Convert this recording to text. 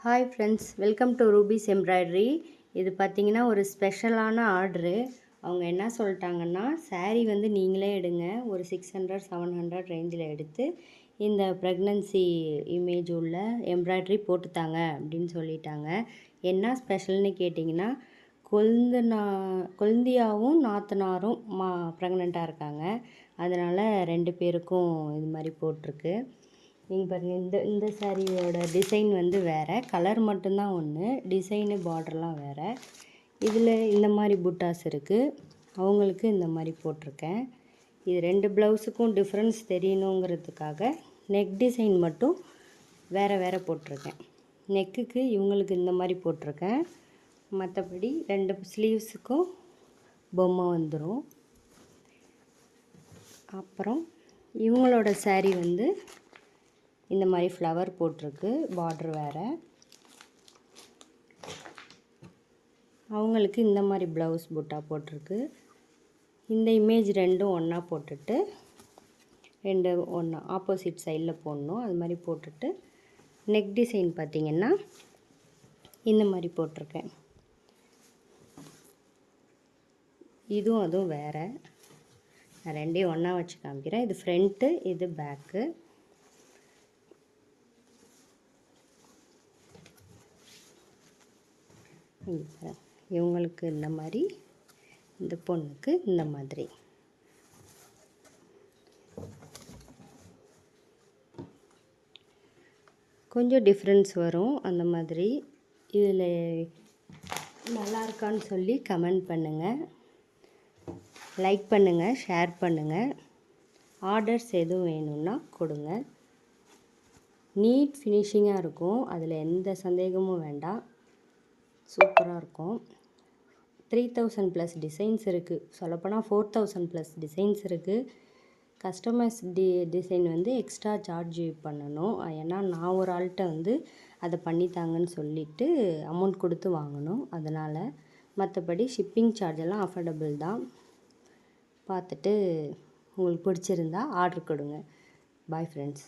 Hi friends, welcome to rupees embroidery. இது பார்த்திங்கன்னா ஒரு ஸ்பெஷலான ஆர்டரு. அவங்க என்ன சொல்லிட்டாங்கன்னா, சாரீ வந்து நீங்களே எடுங்க, ஒரு 600-700 ரேஞ்சில் எடுத்து இந்த ப்ரெக்னன்சி இமேஜ் உள்ள எம்ப்ராய்டரி போட்டுத்தாங்க அப்படின்னு சொல்லிட்டாங்க. என்ன ஸ்பெஷல்னு கேட்டிங்கன்னா, கொழுந்தியாவும் நாத்தனாரும் ப்ரெக்னெண்ட்டாக இருக்காங்க. அதனால் 2 பேருக்கும் இது மாதிரி போட்டிருக்கு. நீங்கள் பாருங்கள், இந்த சாரியோட டிசைன் வந்து வேறு, கலர் மட்டும்தான் ஒன்று, டிசைனு பார்டர்லாம் வேறு. இதில் இந்த மாதிரி புட்டாஸ் இருக்குது, அவங்களுக்கு இந்த மாதிரி போட்டிருக்கேன். இது 2 ப்ளவுஸுக்கும் டிஃப்ரென்ஸ் தெரியணுங்கிறதுக்காக நெக் டிசைன் மட்டும் வேறு வேறு போட்டிருக்கேன். நெக்குக்கு இவங்களுக்கு இந்த மாதிரி போட்டிருக்கேன், மற்றபடி 2 ஸ்லீவ்ஸுக்கும் பொம்மை வந்துடும். அப்புறம் இவங்களோட சாரீ வந்து இந்த மாதிரி ஃப்ளவர் போட்டிருக்கு, பார்டர் வேறு. அவங்களுக்கு இந்த மாதிரி ப்ளவுஸ் புட்டா போட்டிருக்கு. இந்த இமேஜ் 2ம் ஒன்றா போட்டுட்டு 2 ஒன்றா ஆப்போசிட் சைடில் போடணும். அது மாதிரி போட்டுட்டு நெக் டிசைன் பார்த்திங்கன்னா இந்த மாதிரி போட்டிருக்கேன். இதுவும் அதுவும் வேறு. நான் 2யும் ஒன்றா வச்சு காமிக்கிறேன். இது ஃப்ரண்ட்டு, இது பேக்கு. இவங்களுக்கு இந்த மாதிரி, இந்த பொண்ணுக்கு இந்த மாதிரி. கொஞ்சம் டிஃப்ரென்ஸ் வரும் அந்த மாதிரி. இதில் நல்லா இருக்கான்னு சொல்லி கமெண்ட் பண்ணுங்கள், லைக் பண்ணுங்கள், ஷேர் பண்ணுங்கள். ஆர்டர்ஸ் எதுவும் வேணும்னா கொடுங்க. நீட் ஃபினிஷிங்காக இருக்கும், அதில் எந்த சந்தேகமும் வேண்டாம். சூப்பராக இருக்கும். 3000+ டிசைன்ஸ் இருக்குது, சொல்லப்போனால் 4000+ டிசைன்ஸ் இருக்குது. கஸ்டமைஸ் டிசைன் வந்து எக்ஸ்ட்ரா சார்ஜ் பண்ணணும். ஏன்னா நான் ஒரு ஆள்கிட்ட வந்து அதை பண்ணித்தாங்கன்னு சொல்லிவிட்டு அமௌண்ட் கொடுத்து வாங்கணும். அதனால் மற்றபடி ஷிப்பிங் சார்ஜெல்லாம் அஃபோர்டபுள் தான். பார்த்துட்டு உங்களுக்கு பிடிச்சிருந்தா ஆர்டர் கொடுங்க. Bye friends.